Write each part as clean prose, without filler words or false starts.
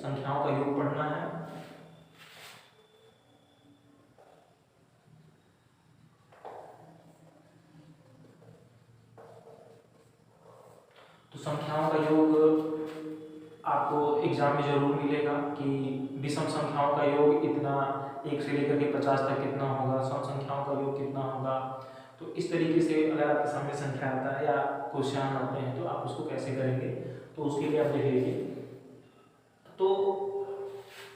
संख्याओं का योग पढ़ना है। तो संख्याओं का योग आपको एग्जाम में जरूर मिलेगा कि विषम संख्याओं का योग इतना, 1 से लेकर के 50 तक कितना होगा, सम संख्याओं का योग कितना होगा। तो इस तरीके से अगर आपके सामने संख्या आता है या क्वेश्चन आते हैं तो आप उसको कैसे करेंगे, तो उसके लिए आप देखेंगे। तो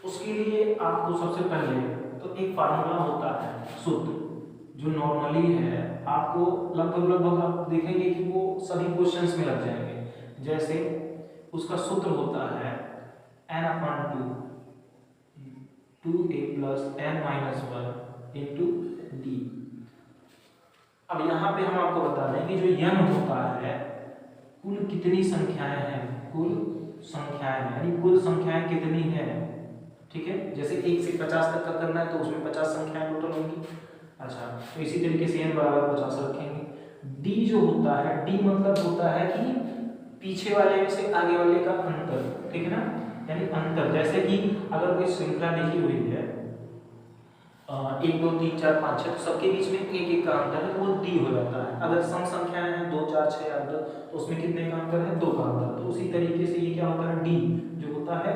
उसके लिए आपको सबसे पहले तो एक फार्मूला होता है सूत्र, जो नॉर्मली है आपको लगभग आप देखेंगे कि वो सभी क्वेश्चंस में लग जाएंगे। जैसे उसका सूत्र होता है n/2 2a + n-1 × d। अब यहाँ पे हम आपको बता दें कि जो n होता है कुल कितनी संख्याएं हैं, कुल संख्याएं यानी कुल संख्याएं कितनी है, ठीक है। जैसे 1 से 50 तक का करना है तो उसमें 50 संख्याएं टोटल होंगी। अच्छा, तो इसी तरीके से n = 50 रखेंगे। d जो होता है, d मतलब होता है कि पीछे वाले में से आगे वाले का अंतर, ठीक है ना, यानी अंतर। जैसे कि अगर कोई श्रृंखला लिखी हुई है 1 2 3 4 5 6, तो सबके बीच में एक एक का अंतर है तो वो d हो जाता है। अगर सम संख्याएं हैं 2 4 6 8 10, तो उसमें कितने का अंतर है, 2 का अंतर। तो उसी तरीके से ये क्या होता है, d जो होता है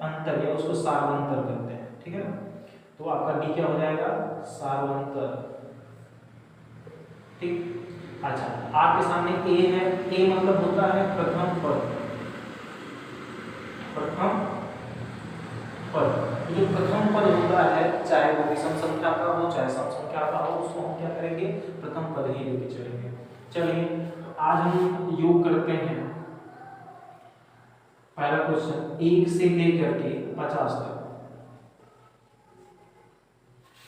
अंतर, या उसको सार्वंतर कहते हैं, ठीक है ना। तो आपका d क्या हो जाएगा, सार्वंतर, ठीक। अच्छा, आपके सामने a है, a मतलब होता है प्रथम पद, प्रथम पद। जो प्रथम पद होता है चाहे वो विषम संख्या का हो चाहे सम संख्या का हो, उसको हम क्या करेंगे, प्रथम पद ही लेके चलेंगे। चलिए आज हम योग करते हैं। पहला क्वेश्चन 1 से लेकर के 50 तक,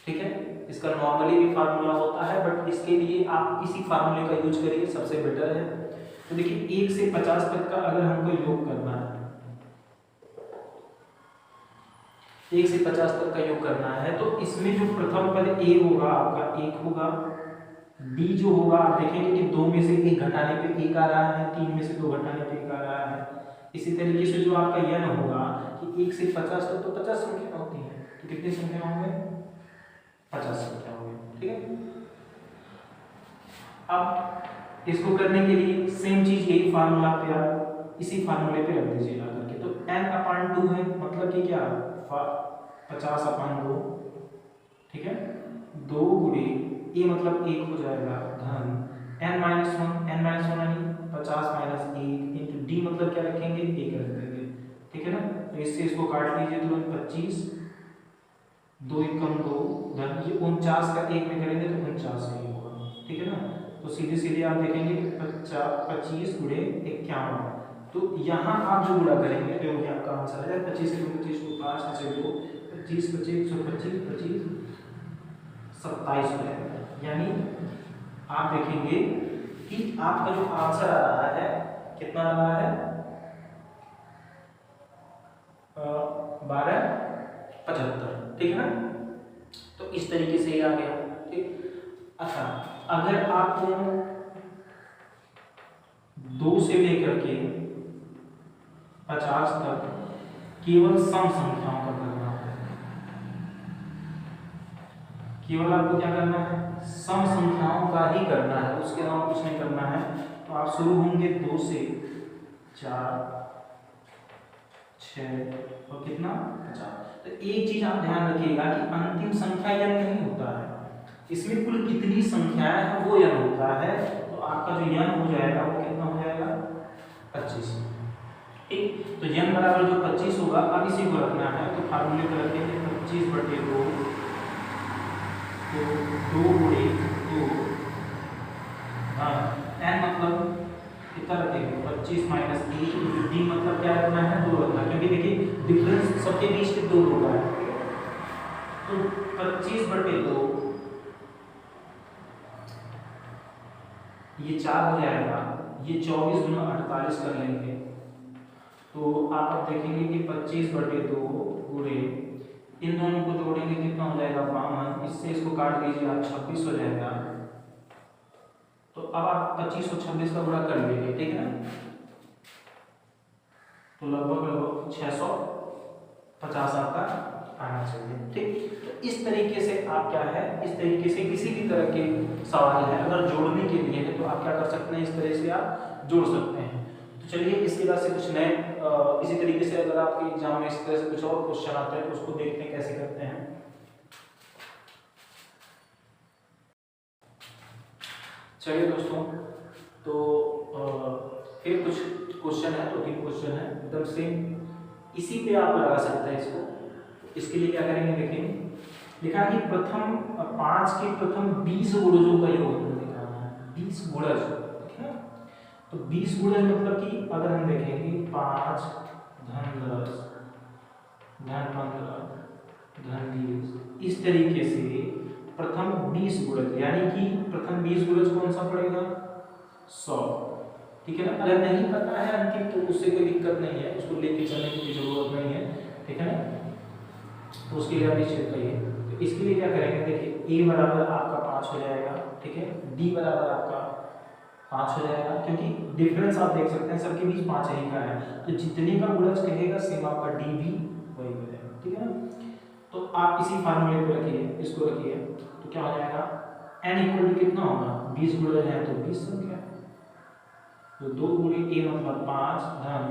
ठीक है। इसका नॉर्मली भी फार्मूला होता है, बट इसके लिए आप इसी फार्मूले का यूज करिए, सबसे बेटर है। तो देखिए 1 से 50 तक का अगर हमको योग करना है, 1 से 50 तक का योग करना है, तो इसमें जो प्रथम पद a होगा आपका 1 होगा। d जो होगा आप देखेंगे कि 2 में से 1 घटाने पे 1 आ रहा है, 3 में से 2 घटाने पे 1 आ रहा है। इसी तरीके से जो आपका n होगा कि 1 से 50 तक तो 50 संख्या होती है, तो कितनी संख्या होंगे, 50 संख्या होंगे, ठीक है। अब इसको करने के लिए सेम चीज यही फार्मूला पे आप इसी फार्मूले पे रख दीजिएगा करके। तो n/2 है मतलब कि क्या, 50/2, ठीक है। 2 × a मतलब 1 हो जाएगा धन n-1 यानी 50 - 1 × d मतलब क्या रखेंगे, 1 रख देंगे, ठीक है ना। तो इससे इसको काट लीजिए तो 25 2 × 2 धन ये 49 का 1 में करेंगे तो 49 का ही होगा, ठीक है ना। तो सीधे सीधे आप देखेंगे 25 × 51। तो यहाँ आप जो गुणा करेंगे तो ये आपका आंसर आ जाएगा 25 × 25 को 5 से 2 25 25 125 25 27 हो जाएगा। यानी आप देखेंगे कि आपका जो आंसर आ रहा है कितना आ रहा है, 1275, ठीक है ना। तो इस तरीके से ही आ गया, ठीक। अच्छा, अगर आपको 2 से लेकर के 50 तक केवल सम संख्याओं का करना है, केवल आपको क्या करना है, सम संख्याओं का ही करना है, उसके अलावा कुछ नहीं करना है। तो आप शुरू होंगे 2 से 4 6 और कितना 50। तो एक चीज आप ध्यान रखिएगा कि अंतिम संख्या n नहीं होता है, इसमें कुल कितनी संख्याएं हैं वो n होता है। तो आपका जो n हो जाएगा वो कितना हो जाएगा, 25, ठीक। तो n बराबर जो 25 होगा, अब इसी को रखना है तो फार्मूले को रखेंगे 25/2 तो 2 × 2 हाँ n मतलब कितना रखेंगे, 25 - 1 d मतलब क्या रखना है, 2 रखना है, क्योंकि देखिए डिफरेंस सबके बीच में 2 होगा। तो 25/2 ये 4 हो जाएगा, ये 24 × 48 कर लेंगे। तो आप अब देखेंगे कि 25/2 गुणे इन दोनों को जोड़ेंगे कितना हो जाएगा 52, इससे इसको काट दीजिए आप 26 हो जाएगा। तो अब आप 25 और 26 का गुणा कर लीजिए, ठीक है ना। तो लगभग 600 50 आपका आना चाहिए। ठीक, तो इस तरीके से आप क्या है, इस तरीके से किसी भी तरह के सवाल है अगर जोड़ने के लिए है तो आप क्या कर सकते हैं, इस तरह से आप जोड़ सकते हैं। तो चलिए इसके बाद से कुछ नए इसी तरीके से अगर आपके एग्जाम में इस तरह से कुछ और क्वेश्चन आते हैं तो उसको देखते हैं कैसे करते हैं। चलिए दोस्तों, तो फिर कुछ क्वेश्चन है, तो 3 क्वेश्चन है एकदम सेम, इसी पे आप लगा सकते हैं इसको। इसके लिए क्या करेंगे, देखेंगे लिखा है कि प्रथम 5 के प्रथम 20 गुणजों का योग निकालना है। 20 गुणज, ठीक है। तो 20 गुणज मतलब कि अगर हम देखेंगे 5 धन 10 धन 15 धन 20, इस तरीके से प्रथम 20 गुणज, यानी कि प्रथम 20 गुणज कौन सा पड़ेगा, 100, ठीक है ना। अगर नहीं पता है अंकित तो उससे कोई दिक्कत नहीं है, उसको लेके चलने की जरूरत नहीं है, ठीक है ना। तो उसके लिए आप निश्चित करिए। तो इसके लिए क्या करेंगे, देखिए a बराबर आपका 5 हो जाएगा, ठीक है, d बराबर आपका 5 हो जाएगा, क्योंकि डिफरेंस आप देख सकते हैं सबके बीच 5 ही का है, तो जितने का गुणज कहेगा सेम आपका d भी वही हो जाएगा, ठीक है ना। तो आप इसी फार्मूले को रखिए, इसको रखिए, तो क्या हो जाएगा, n इक्वल टू कितना होगा, 20 गुणज है तो 20 संख्या, तो 2 गुणे a मतलब 5 धन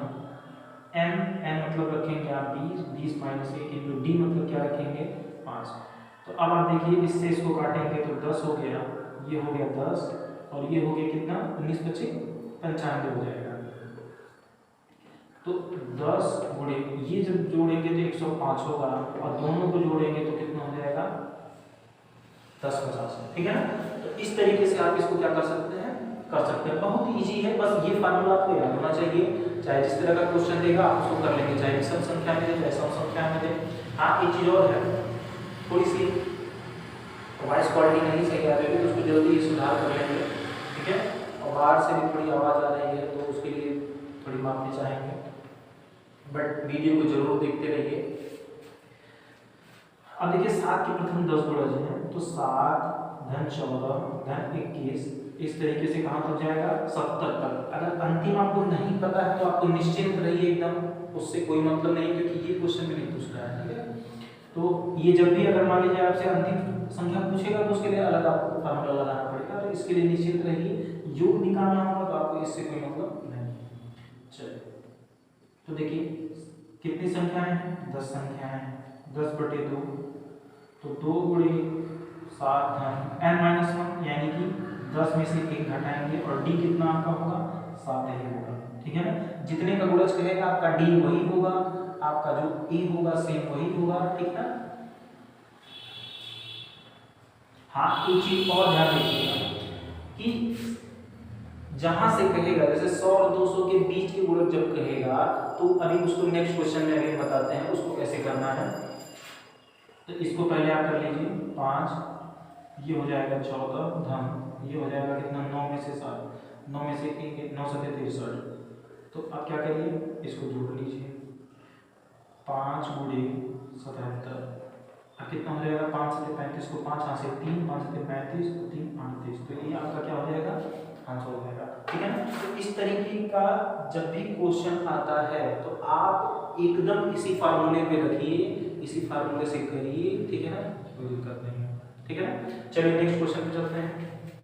n मतलब रखेंगे आप 20 माइनस 1 इंटू d मतलब क्या रखेंगे 5। तो अब आप देखिए इससे इसको काटेंगे तो 10 हो गया, ये हो गया 10 और ये हो गया कितना, 19 बचे 95 हो जाएगा। तो 10 गुणे ये जब जोड़ेंगे तो 105 होगा और दोनों को जोड़ेंगे तो कितना हो जाएगा 10 50, ठीक है ना। तो इस तरीके से आप इसको क्या कर सकते हैं, बहुत इजी है, बस ये फार्मूला आपको याद होना चाहिए, चाहे जिस तरह का क्वेश्चन देगा आप उसको कर लेंगे, चाहे विषम संख्या में दे चाहे सम संख्या में दे। हाँ एक चीज और है, थोड़ी सी वॉइस क्वालिटी नहीं सही आ रही है तो उसको जल्दी सुधार कर लेंगे, ठीक है। और बाहर से भी थोड़ी आवाज़ आ रही है तो उसके लिए थोड़ी माफी चाहेंगे, बट वीडियो को जरूर देखते रहिए। अब देखिए 7 के प्रथम 10 गुणज हैं, तो 7 धन 14 धन 21, इस तरीके से कहाँ तक जाएगा 70 तक। अगर अंतिम आपको नहीं पता है तो आपको निश्चिंत रहिए एकदम, उससे कोई मतलब नहीं, क्योंकि ये क्वेश्चन भी नहीं पूछ रहा है, ठीक है। तो ये जब भी अगर मान लीजिए आपसे अंतिम संख्या पूछेगा तो उसके लिए अलग आपको फार्मूला लगाना पड़ेगा, तो इसके लिए निश्चिंत रहिए, योग निकालना होगा तो आपको इससे कोई मतलब नहीं। चलिए तो देखिए कितनी संख्याएं हैं, 10 संख्याएं हैं, 10/2, तो 2 गुणे 7 धन n-1 यानी कि 10 में से 1 घटाएंगे और d कितना आपका होगा 7 ही होगा, ठीक है ना। जितने का गुणज कहेगा आपका d वही होगा, आपका जो a होगा सेम वही होगा, ठीक है। हाँ एक चीज और ध्यान रखिएगा कि जहां से कहेगा, जैसे 100 और 200 के बीच के गुणज जब कहेगा तो अभी उसको नेक्स्ट क्वेश्चन में अभी बताते हैं उसको कैसे करना है। तो इसको पहले आप कर लीजिए, 5 ये हो जाएगा 14 धन ये हो जाएगा कितना 9 में से 7, 9 में से 1 9 7 63, तो आप क्या करिए इसको जोड़ लीजिए, 5 गुणे 77 अब कितना हो जाएगा 5 से 35 को 5 यहाँ से 3 5 से 35 3 38, तो ये आपका क्या हो जाएगा आंसर हो जाएगा, ठीक है ना। तो इस तरीके का जब भी क्वेश्चन आता है तो आप एकदम इसी फार्मूले पे रखिए, इसी फार्मूले से करिए, ठीक है ना, कोई दिक्कत नहीं है, ठीक है ना। चलिए नेक्स्ट क्वेश्चन पे चलते हैं।